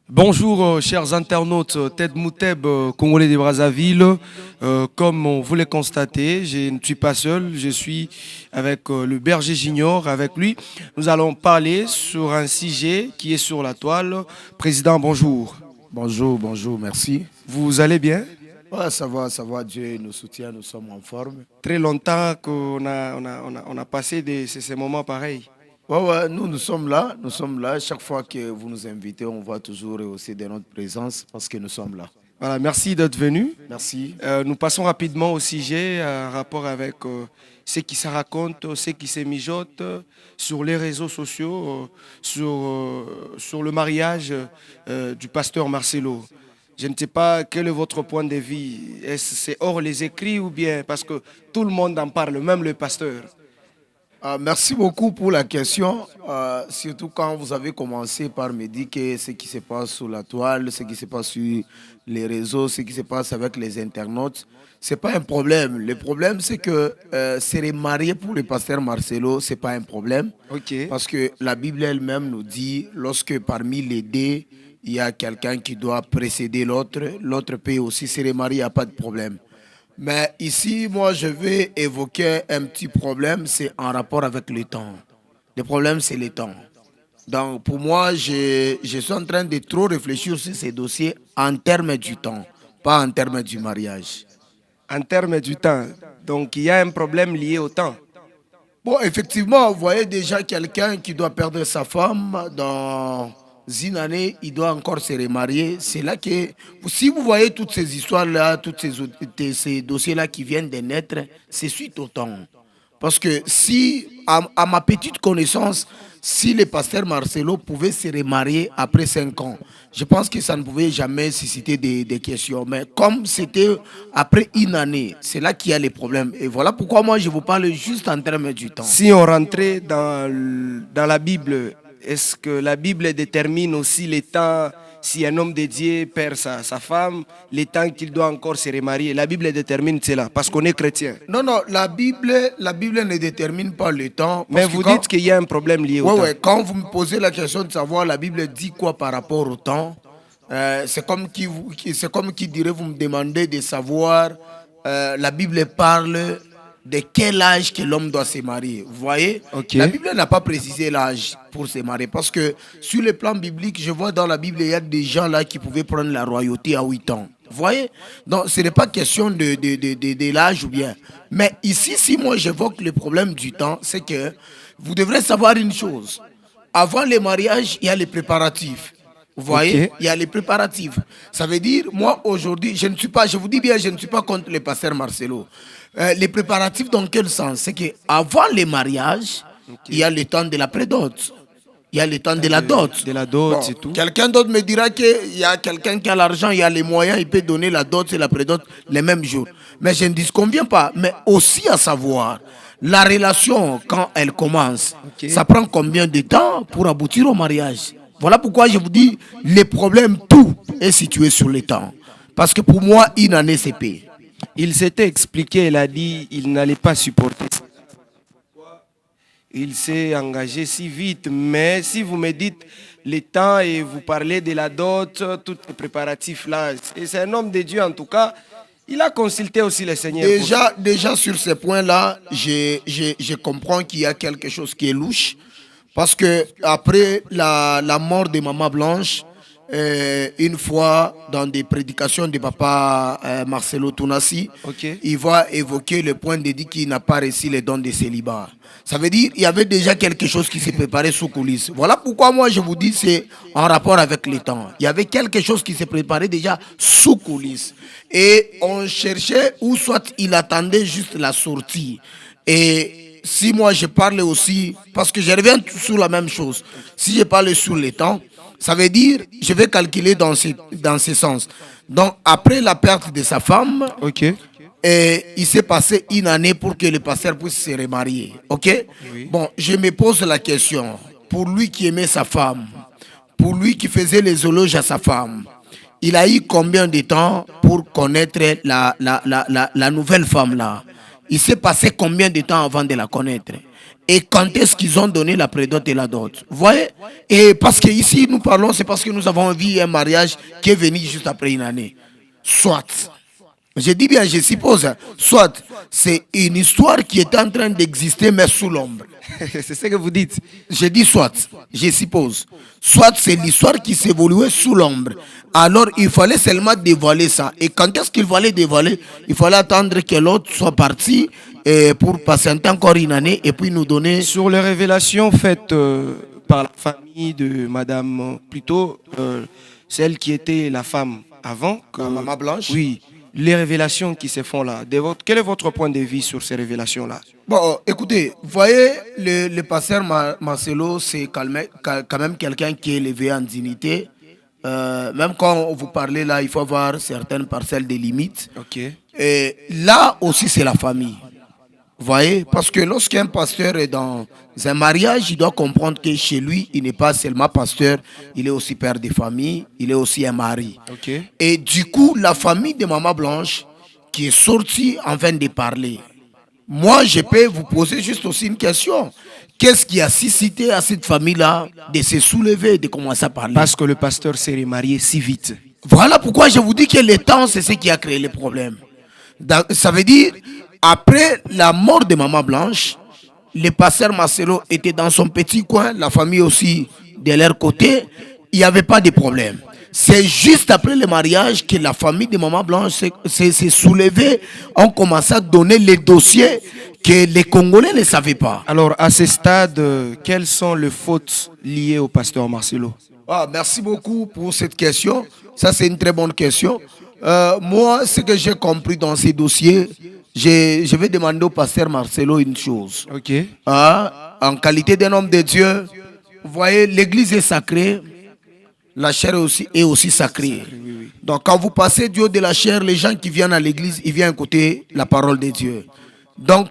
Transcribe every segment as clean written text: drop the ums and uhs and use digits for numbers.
Bonjour chers internautes, Ted Mouteb, Congolais de Brazzaville. Comme vous le constatez, je ne suis pas seul, je suis avec le berger Junior. Avec lui, nous allons parler sur un sujet qui est sur la toile. Président, bonjour. Bonjour, bonjour, merci. Vous allez bien? Ouais, ça va, Dieu nous soutient, nous sommes en forme. Très longtemps qu'on a passé ces moments pareils. Ouais, nous sommes là, nous sommes là. Chaque fois que vous nous invitez, on va toujours rehausser de notre présence parce que nous sommes là. Voilà, merci d'être venu. Merci. Nous passons rapidement au sujet en rapport avec ce qui se raconte, ce qui se mijote sur les réseaux sociaux, sur le mariage du pasteur Marcelo. Je ne sais pas quel est votre point de vue. Est-ce que c'est hors les écrits ou bien parce que tout le monde en parle, même le pasteur? Merci beaucoup pour la question, surtout quand vous avez commencé par me dire que ce qui se passe sur la toile, ce qui se passe sur les réseaux, ce qui se passe avec les internautes, c'est pas un problème. Le problème, c'est que se marier pour le pasteur Marcelo, c'est pas un problème, Ok. parce que la Bible elle-même nous dit, lorsque parmi les deux, il y a quelqu'un qui doit précéder l'autre, l'autre peut aussi se remarier, il n'y a pas de problème. Mais ici, moi, je vais évoquer un petit problème, c'est en rapport avec le temps. Le problème, c'est le temps. Donc, pour moi, je suis en train de trop réfléchir sur ces dossiers en termes du temps, pas en termes du mariage. En termes du temps, donc il y a un problème lié au temps. Bon, effectivement, vous voyez déjà quelqu'un qui doit perdre sa femme dans une année, il doit encore se remarier. C'est là que, si vous voyez toutes ces histoires-là, ces dossiers-là qui viennent de naître, c'est suite au temps. Parce que si, à ma petite connaissance, si le pasteur Marcelo pouvait se remarier après 5 ans, je pense que ça ne pouvait jamais susciter des questions. Mais comme c'était après une année, c'est là qu'il y a les problèmes. Et voilà pourquoi moi je vous parle juste en termes du temps. Si on rentrait dans la Bible, est-ce que la Bible détermine aussi les temps, si un homme dédié perd sa femme, les temps qu'il doit encore se remarier? La Bible détermine cela, parce qu'on est chrétien. Non, non, la Bible ne détermine pas le temps. Mais Parce que vous dites qu'il y a un problème lié au ouais, temps. ouais, quand vous me posez la question de savoir la Bible dit quoi par rapport au temps, c'est comme qui dirait, vous me demandez de savoir, la Bible parle de quel âge que l'homme doit se marier. Vous voyez, Ok. la Bible n'a pas précisé l'âge pour se marier. Parce que sur le plan biblique, je vois dans la Bible, il y a des gens là qui pouvaient prendre la royauté à 8 ans. Vous voyez? Donc, ce n'est pas question de l'âge ou bien. Mais ici, si moi j'évoque le problème du temps, c'est que vous devrez savoir une chose. Avant les mariages, il y a les préparatifs. Vous voyez, Ok. il y a les préparatifs. Ça veut dire, moi aujourd'hui, je ne suis pas, je vous dis bien, je ne suis pas contre le pasteur Marcelo. Les préparatifs dans quel sens? C'est qu'avant les mariages, il y a le temps de la prédot. Il y a le temps de la dot. De la dot, Bon, c'est tout. quelqu'un d'autre me dira qu'il y a quelqu'un qui a l'argent, il y a les moyens, il peut donner la dot et la prédot les mêmes jours. Mais je ne disconviens pas. Mais aussi à savoir, la relation, quand elle commence, Ok. ça prend combien de temps pour aboutir au mariage? Voilà pourquoi je vous dis, les problèmes, tout est situé sur le temps. Parce que pour moi, une année, c'est paix. Il s'était expliqué, il a dit il n'allait pas supporter. Il s'est engagé si vite. Mais si vous me dites le temps et vous parlez de la dot, tous les préparatifs là, et c'est un homme de Dieu en tout cas, il a consulté aussi le Seigneur. Déjà sur ces points-là, je comprends qu'il y a quelque chose qui est louche. Parce que après la mort de Maman Blanche, une fois dans des prédications de papa Marcelo Tounassi, Ok. il va évoquer le point de dire qu'il n'a pas reçu les dons de célibat. Ça veut dire qu'il y avait déjà quelque chose qui s'est préparé sous coulisses. Voilà pourquoi moi je vous dis c'est en rapport avec le temps. Il y avait quelque chose qui s'est préparé déjà sous coulisses. Et on cherchait, ou soit il attendait juste la sortie. Et si moi je parle aussi, parce que je reviens sur la même chose, si je parle sur le temps, ça veut dire, je vais calculer dans ce sens. Donc, après la perte de sa femme, Ok. il s'est passé une année pour que le pasteur puisse se remarier. OK? Oui. Bon, je me pose la question. Pour lui qui aimait sa femme, pour lui qui faisait les éloges à sa femme, il a eu combien de temps pour connaître la nouvelle femme là? Il s'est passé combien de temps avant de la connaître? et quand est-ce qu'ils ont donné la prédote et la dot. Vous voyez? Et parce que ici nous parlons, c'est parce que nous avons vu un mariage qui est venu juste après une année. Soit. Je dis bien, je suppose, soit c'est une histoire qui est en train d'exister mais sous l'ombre. C'est ce que vous dites. Je dis soit, je suppose. Soit c'est l'histoire qui s'évoluait sous l'ombre. Alors il fallait seulement dévoiler ça. Et quand est-ce qu'il fallait dévoiler? Il fallait attendre que l'autre soit parti pour patienter encore une année et puis nous donner... Sur les révélations faites par la famille de Madame, plutôt celle qui était la femme avant. La maman Blanche. Oui, les révélations qui se font là. Quel est votre point de vue sur ces révélations-là? Bon, écoutez, vous voyez, le pasteur Marcelo, c'est quand même quelqu'un qui est élevé en dignité. Même quand vous parlez là, il faut avoir certaines parcelles de limites. Ok. Et là aussi, c'est la famille. Vous voyez, parce que lorsqu'un pasteur est dans un mariage, il doit comprendre que chez lui, il n'est pas seulement pasteur, il est aussi père de famille, il est aussi un mari. Ok. Et du coup, la famille de Maman Blanche, qui est sortie en train de parler, moi, je peux vous poser juste aussi une question. Qu'est-ce qui a suscité à cette famille-là de se soulever et de commencer à parler? Parce que le pasteur s'est remarié si vite. Voilà pourquoi je vous dis que le temps, c'est ce qui a créé les problèmes. Ça veut dire, après la mort de Maman Blanche, le pasteur Marcelo était dans son petit coin, la famille aussi de leur côté, il n'y avait pas de problème. C'est juste après le mariage que la famille de Maman Blanche s'est soulevée, ont commencé à donner les dossiers que les Congolais ne savaient pas. Alors, à ce stade, quelles sont les fautes liées au pasteur Marcelo? Merci beaucoup pour cette question. Ça, c'est une très bonne question. Moi, ce que j'ai compris dans ces dossiers, je vais demander au pasteur Marcelo une chose. Ok. En qualité d'un homme de Dieu, vous voyez, l'église est sacrée, la chair est aussi sacrée. Oui. Donc, quand vous passez du haut de la chair, les gens qui viennent à l'église, ils viennent écouter la parole de Dieu. Donc,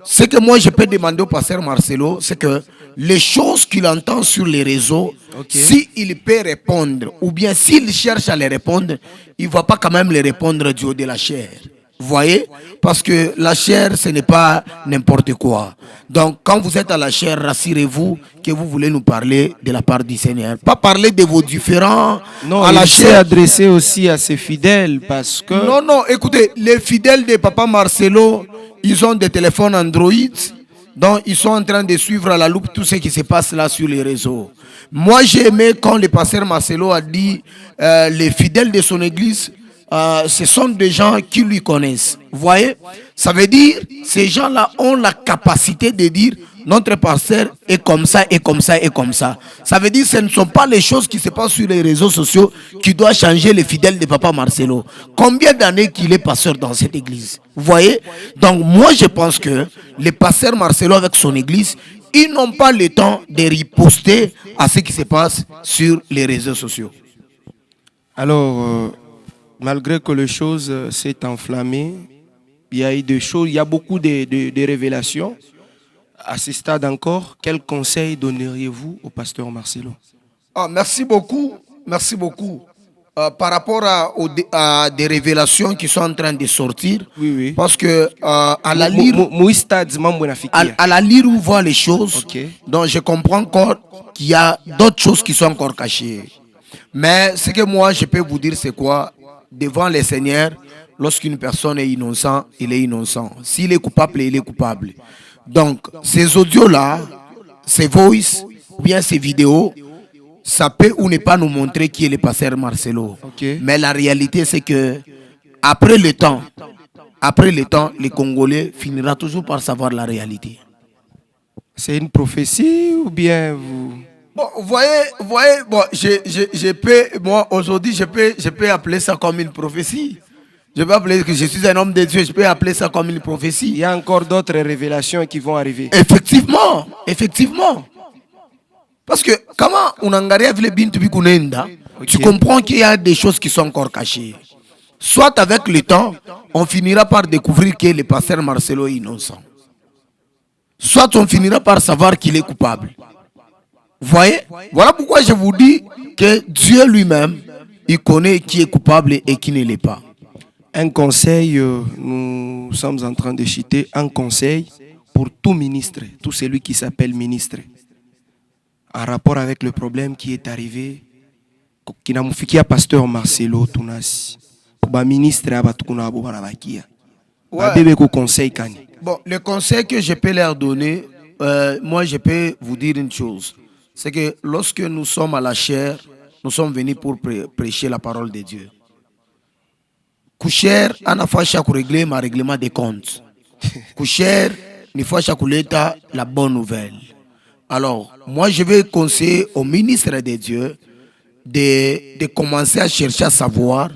ce que moi je peux demander au pasteur Marcelo, c'est que les choses qu'il entend sur les réseaux, s'il peut répondre, ou bien s'il cherche à les répondre, il ne va pas quand même les répondre du haut de la chair. Vous voyez? Parce que la chair, ce n'est pas n'importe quoi. Donc, quand vous êtes à la chair, rassurez-vous que vous voulez nous parler de la part du Seigneur. Pas parler de vos différents. Non, à la il s'est adressé aussi à ses fidèles parce que... Non, écoutez, les fidèles de Papa Marcelo, ils ont des téléphones Android, donc ils sont en train de suivre à la loupe tout ce qui se passe là sur les réseaux. Moi, j'ai aimé quand le pasteur Marcelo a dit les fidèles de son église, ce sont des gens qui lui connaissent. Vous voyez? Ça veut dire, ces gens-là ont la capacité de dire, notre pasteur est comme ça, et comme ça, et comme ça. Ça veut dire, ce ne sont pas les choses qui se passent sur les réseaux sociaux qui doivent changer les fidèles de Papa Marcelo. Combien d'années qu'il est pasteur dans cette église? Vous voyez? Donc, moi, je pense que les pasteurs Marcelo avec son église, ils n'ont pas le temps de riposter à ce qui se passe sur les réseaux sociaux. Alors, malgré que les choses s'est enflammées, il y a eu des choses, il y a beaucoup de révélations. À ce stade encore, quel conseil donneriez-vous au pasteur Marcelo? Merci beaucoup. Merci beaucoup. Par rapport à des révélations qui sont en train de sortir, Oui. parce que à la lire où on voit les choses, donc je comprends encore qu'il y a d'autres choses qui sont encore cachées. Mais ce que moi je peux vous dire, c'est quoi? Devant le Seigneur, lorsqu'une personne est innocente, il est innocent. S'il est coupable, il est coupable. Donc, ces audios-là, ces voices, ou bien ces vidéos, ça peut ou ne pas nous montrer qui est le pasteur Marcelo. Mais la réalité, c'est que après le temps, les Congolais finira toujours par savoir la réalité. C'est une prophétie ou bien vous... Bon, vous voyez, bon, moi aujourd'hui, je peux appeler ça comme une prophétie. Je peux appeler que je suis un homme de Dieu, je peux appeler ça comme une prophétie. Il y a encore d'autres révélations qui vont arriver. Effectivement. Parce que, comment on a tu comprends qu'il y a des choses qui sont encore cachées. Soit avec le temps, on finira par découvrir que le pasteur Marcelo est innocent. Soit on finira par savoir qu'il est coupable. Vous voyez? Voilà pourquoi je vous dis que Dieu lui-même, il connaît qui est coupable et qui ne l'est pas. Un conseil, nous sommes en train de citer un conseil pour tout ministre, tout celui qui s'appelle ministre, en rapport avec le problème qui est arrivé, qui n'a pas pasteur Marcelo Tunasi, pour ministre abatukuna abobana bakia. Bébé ko conseil kani. Bon, le conseil que je peux leur donner, moi je peux vous dire une chose, c'est que lorsque nous sommes à la chair, nous sommes venus pour prêcher la parole de Dieu. Coucher, on a fait chaque règlement des comptes. Coucher, il faut chaque la bonne nouvelle. Alors, moi je vais conseiller au ministre de Dieu de commencer à chercher à savoir,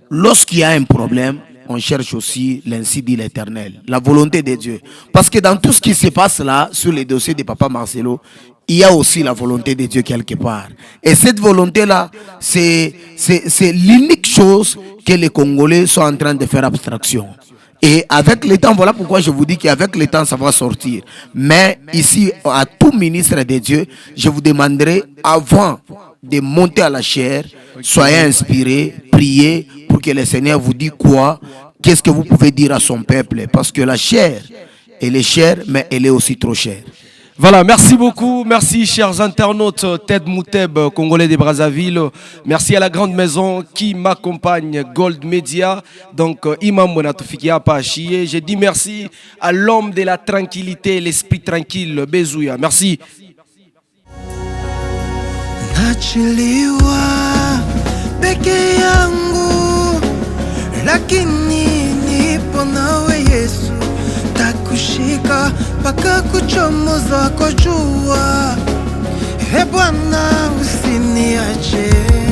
lorsqu'il y a un problème, on cherche aussi l'ainsi dit l'Éternel, la volonté de Dieu. Parce que dans tout ce qui se passe là, sur les dossiers de Papa Marcelo, il y a aussi la volonté de Dieu quelque part. Et cette volonté-là, c'est l'unique chose que les Congolais sont en train de faire abstraction. Et avec le temps, voilà pourquoi je vous dis qu'avec le temps, ça va sortir. Mais ici, à tout ministre de Dieu, je vous demanderai, avant de monter à la chair, soyez inspirés, priez pour que le Seigneur vous dise quoi, qu'est-ce que vous pouvez dire à son peuple. Parce que la chair, elle est chère, mais elle est aussi trop chère. Voilà, merci beaucoup. Merci, chers internautes. Ted Mouteb, Congolais de Brazzaville. Merci à la grande maison qui m'accompagne, Gold Media. Donc, Imam Bonatofikia Pachier. Je dis merci à l'homme de la tranquillité, l'esprit tranquille, Bezouya. Merci. Nachiliwa peke yangu, lakini nipo nawe Yesu. Takushika paka kuchomoza kwa jua. Bwana usiniache.